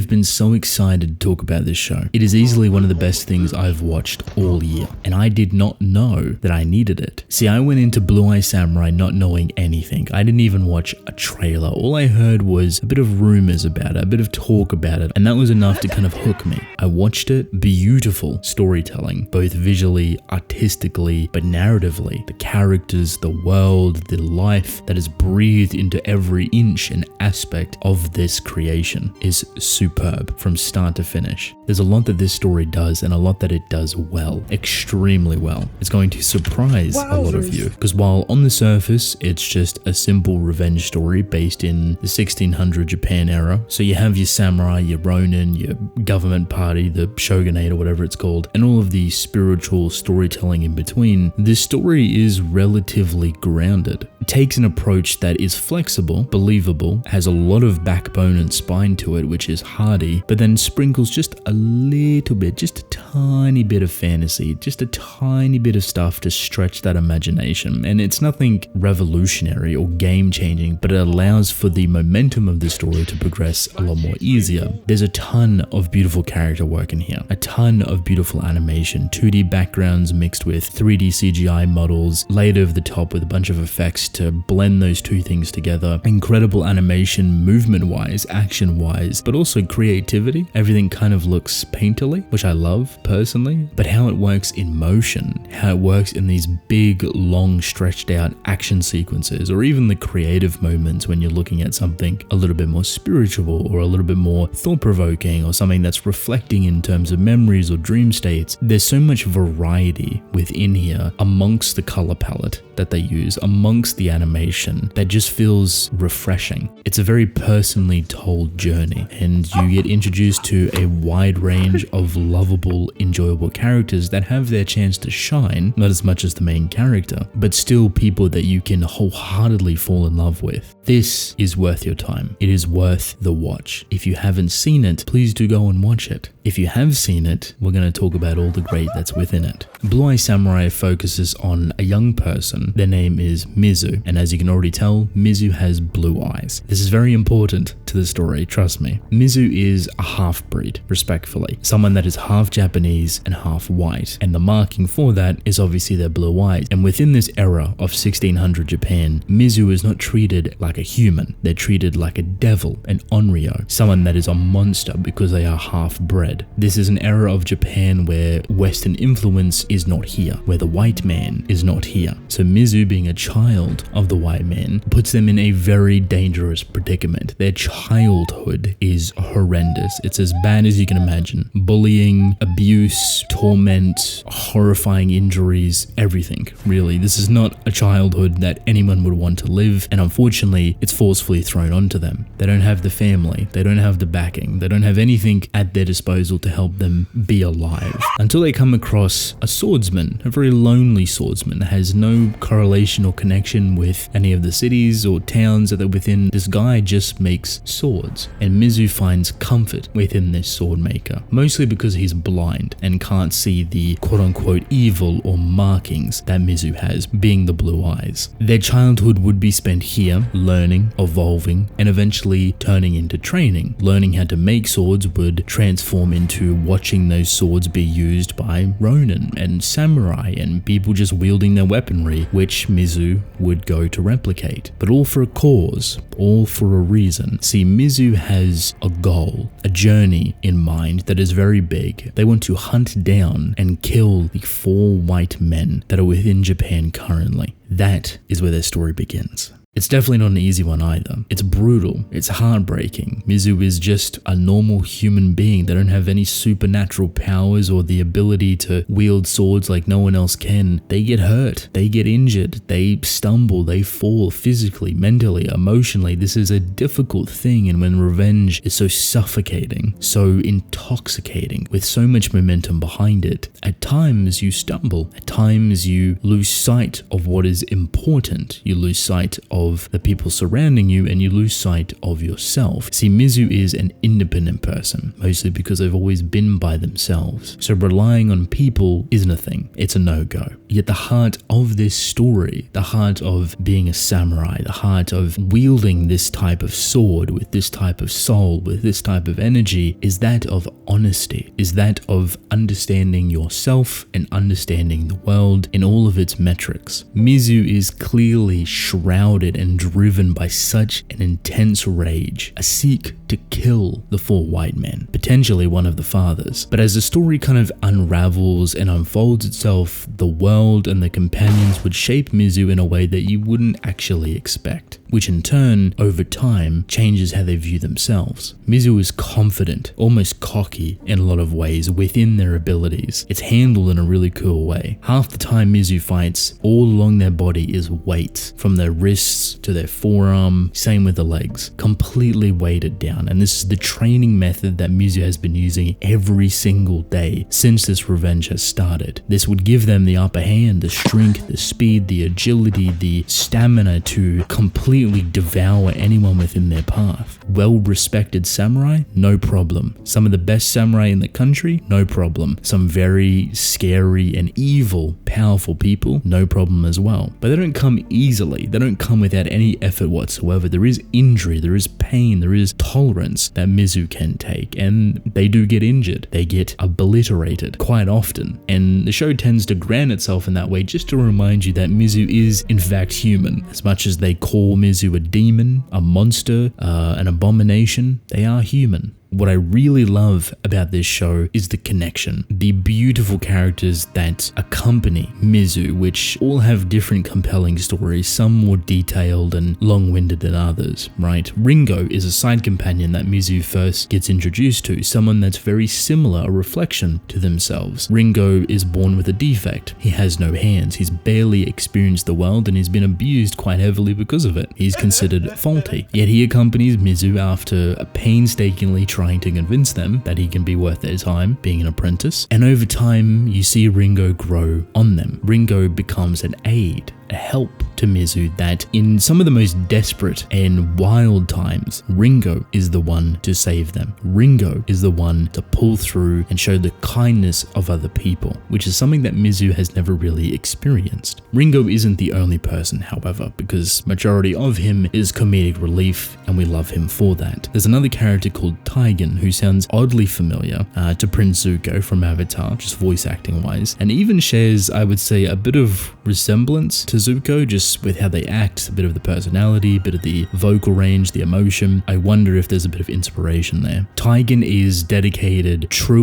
I've been so excited to talk about this show. It is easily one of the best things I've watched all year, and I did not know that I needed it. See, I went into Blue Eye Samurai not knowing anything. I didn't even watch a trailer. All I heard was a bit of rumors about it, a bit of talk about it, and that was enough to kind of hook me. I watched it. Beautiful storytelling, both visually, artistically, but narratively. The characters, the world, the life that is breathed into every inch and aspect of this creation is superb from start to finish. There's a lot that this story does and a lot that it does well, extremely well. It's going to surprise a lot of you, because while on the surface it's just a simple revenge story based in the 1600 Japan era, so you have your samurai, your ronin, your government party, the shogunate or whatever it's called, and all of the spiritual storytelling in between, this story is relatively grounded. It takes an approach that is flexible, believable, has a lot of backbone and spine to it, which is hardy, but then sprinkles just a little bit, just a tiny bit of fantasy, just a tiny bit of stuff to stretch that imagination. And it's nothing revolutionary or game-changing, but it allows for the momentum of the story to progress a lot more easier. There's a ton of beautiful character work in here, a ton of beautiful animation, 2D backgrounds mixed with 3D CGI models, laid over the top with a bunch of effects to blend those two things together. Incredible animation, movement-wise, action-wise, but also creativity. Everything kind of looks painterly, which I love personally, but how it works in motion, how it works in these big, long, stretched out action sequences, or even the creative moments when you're looking at something a little bit more spiritual or a little bit more thought-provoking or something that's reflecting in terms of memories or dream states. There's so much variety within here amongst the color palette that they use, amongst the animation, that just feels refreshing. It's a very personally told journey, and you get introduced to a wide range of lovable, enjoyable characters that have their chance to shine, not as much as the main character, but still people that you can wholeheartedly fall in love with. This is worth your time. It is worth the watch. If you haven't seen it, please do go and watch it. If you have seen it, we're going to talk about all the great that's within it. Blue Eye Samurai focuses on a young person. Their name is Mizu, and as you can already tell, Mizu has blue eyes. This is very important to the story, trust me. Mizu is a half-breed, respectfully. Someone that is half Japanese and half white, and the marking for that is obviously their blue eyes. And within this era of 1600 Japan, Mizu is not treated like a human. They're treated like a devil, an onryo, someone that is a monster because they are half-bred. This is an era of Japan where Western influence is not here, where the white man is not here. So Mizu, being a child of the white man, puts them in a very dangerous predicament. Their childhood is horrendous. It's as bad as you can imagine. Bullying, abuse, torment, horrifying injuries, everything, really. This is not a childhood that anyone would want to live, and unfortunately, it's forcefully thrown onto them. They don't have the family, they don't have the backing, they don't have anything at their disposal to help them be alive. Until they come across a swordsman, a very lonely swordsman that has no correlation or connection with any of the cities or towns that are within. This guy just makes swords, and Mizu finds comfort within this sword maker, mostly because he's blind and can't see the quote-unquote evil or markings that Mizu has, being the blue eyes. Their childhood would be spent here, learning, evolving, and eventually turning into training. Learning how to make swords would transform into watching those swords be used by ronin and samurai and people just wielding their weaponry, which Mizu would go to replicate. But all for a cause, all for a reason. See, Mizu has a goal, a journey in mind that is very big. They want to hunt down and kill the 4 white men that are within Japan currently. That is where their story begins. It's definitely not an easy one either. It's brutal. It's heartbreaking. Mizu is just a normal human being. They don't have any supernatural powers or the ability to wield swords like no one else can. They get hurt. They get injured. They stumble. They fall physically, mentally, emotionally. This is a difficult thing, and when revenge is so suffocating, so intoxicating, with so much momentum behind it, at times you stumble. At times you lose sight of what is important. You lose sight of of the people surrounding you and you lose sight of yourself. See, Mizu is an independent person, mostly because they've always been by themselves. So relying on people isn't a thing. It's a no-go. Yet the heart of this story, the heart of being a samurai, the heart of wielding this type of sword with this type of soul, with this type of energy, is that of honesty, is that of understanding yourself and understanding the world in all of its metrics. Mizu is clearly shrouded and driven by such an intense rage, a seek to kill the 4 white men, potentially one of the fathers. But as the story kind of unravels and unfolds itself, the world and the companions would shape Mizu in a way that you wouldn't actually expect, which in turn, over time, changes how they view themselves. Mizu is confident, almost cocky in a lot of ways within their abilities. It's handled in a really cool way. Half the time Mizu fights, all along their body is weight, from their wrists to their forearm, same with the legs, completely weighted down. And this is the training method that Mizu has been using every single day since this revenge has started. This would give them the upper hand, the strength, the speed, the agility, the stamina to completely devour anyone within their path. Well-respected samurai? No problem. Some of the best samurai in the country? No problem. Some very scary and evil, powerful people? No problem as well. But they don't come easily. They don't come without any effort whatsoever. There is injury, there is pain, there is tolerance that Mizu can take, and they do get injured. They get obliterated quite often. And the show tends to ground itself in that way just to remind you that Mizu is in fact human. As much as they call Mizu a demon, a monster, an abomination, they are human. What I really love about this show is the connection, the beautiful characters that accompany Mizu, which all have different compelling stories, some more detailed and long-winded than others, right? Ringo is a side companion that Mizu first gets introduced to, someone that's very similar, a reflection to themselves. Ringo is born with a defect. He has no hands. He's barely experienced the world and he's been abused quite heavily because of it. He's considered faulty. Yet he accompanies Mizu after painstakingly trying to convince them that he can be worth their time being an apprentice. And over time, you see Ringo grow on them. Ringo becomes an aid, a help to Mizu, that in some of the most desperate and wild times, Ringo is the one to save them. Ringo is the one to pull through and show the kindness of other people, which is something that Mizu has never really experienced. Ringo isn't the only person, however, because majority of him is comedic relief and we love him for that. There's another character called Taigen who sounds oddly familiar to Prince Zuko from Avatar, just voice acting wise, and even shares, I would say, a bit of resemblance to Zuko, just with how they act, a bit of the personality, a bit of the vocal range, the emotion. I wonder if there's a bit of inspiration there. Taigen is dedicated, true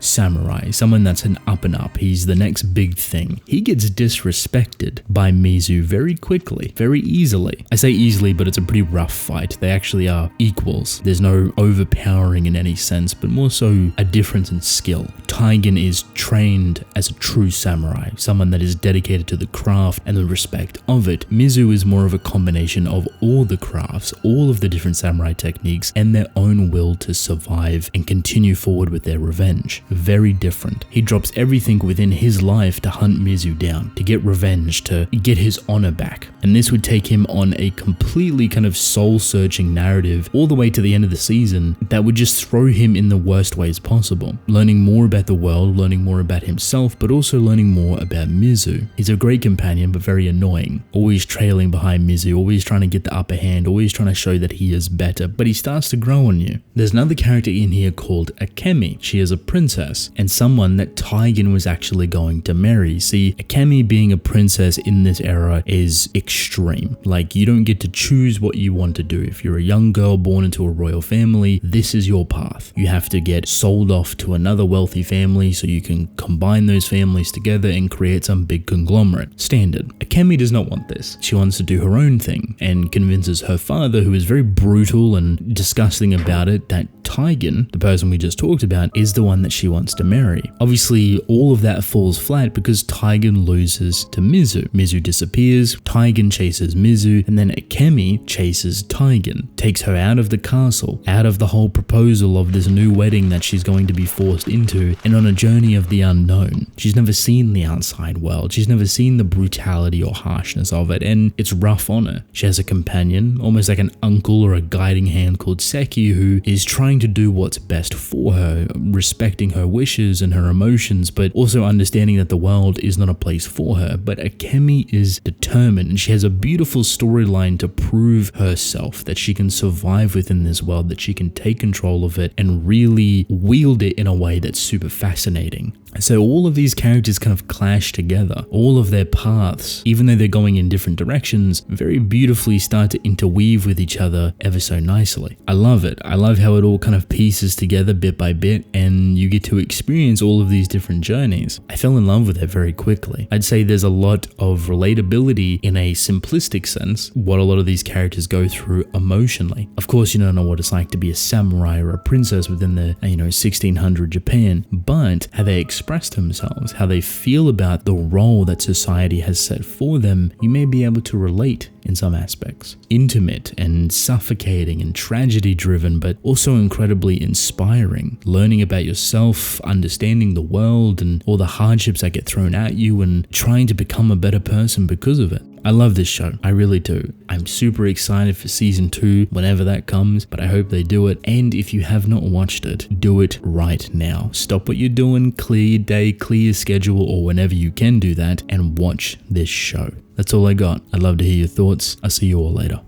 samurai, someone that's an up and up. He's the next big thing. He gets disrespected by Mizu very quickly, very easily. I say easily, but it's a pretty rough fight. They actually are equals. There's no overpowering in any sense, but more so a difference in skill. Taigen is trained as a true samurai, someone that is dedicated to the craft and the respect of it. Mizu is more of a combination of all the crafts, all of the different samurai techniques, and their own will to survive and continue forward with their revenge. Very different. He drops everything within his life to hunt Mizu down, to get revenge, to get his honor back. And this would take him on a completely kind of soul-searching narrative all the way to the end of the season that would just throw him in the worst ways possible. Learning more about the world, learning more about himself, but also learning more about Mizu. He's a great companion, but very annoying. Always trailing behind Mizu, always trying to get the upper hand, always trying to show that he is better, but he starts to grow on you. There's another character in here called Akemi. She is a princess and someone that Taigen was actually going to marry. See, Akemi being a princess in this era is extreme. Like, you don't get to choose what you want to do. If you're a young girl born into a royal family, this is your path. You have to get sold off to another wealthy family so you can combine those families together and create some big conglomerate. Standard. Akemi does not want this. She wants to do her own thing and convinces her father, who is very brutal and disgusting about it, that Taigen, the person we just talked about, is the one that she wants to marry. Obviously, all of that falls flat because Taigen loses to Mizu. Mizu disappears, Taigen chases Mizu, and then Akemi chases Taigen, takes her out of the castle, out of the whole proposal of this new wedding that she's going to be forced into, and on a journey of the unknown. She's never seen the outside world. She's never seen the brutality or harshness of it, and it's rough on her. She has a companion, almost like an uncle or a guiding hand called Seki, who is trying to do what's best for her, respecting her wishes and her emotions, but also understanding that the world is not a place for her. But Akemi is determined, and she has a beautiful storyline to prove herself that she can survive within this world, that she can take control of it and really wield it in a way that's super fascinating. So all of these characters kind of clash together. All of their paths, even though they're going in different directions, very beautifully start to interweave with each other ever so nicely. I love it. I love how it all kind of pieces together bit by bit, and you get to experience all of these different journeys. I fell in love with it very quickly. I'd say there's a lot of relatability in a simplistic sense, what a lot of these characters go through emotionally. Of course, you don't know what it's like to be a samurai or a princess within the 1600 Japan, but how they express themselves, how they feel about the role that society has set for them, you may be able to relate in some aspects. Intimate and suffocating and tragedy driven, but also incredibly inspiring. Learning about yourself, understanding the world and all the hardships that get thrown at you, and trying to become a better person because of it. I love this show, I really do. I'm super excited for season 2 whenever that comes, but I hope they do it. And if you have not watched it, do it right now. Stop what you're doing, clear your day, clear your schedule, or whenever you can do that, and watch this show. That's all I got. I'd love to hear your thoughts. I'll see you all later.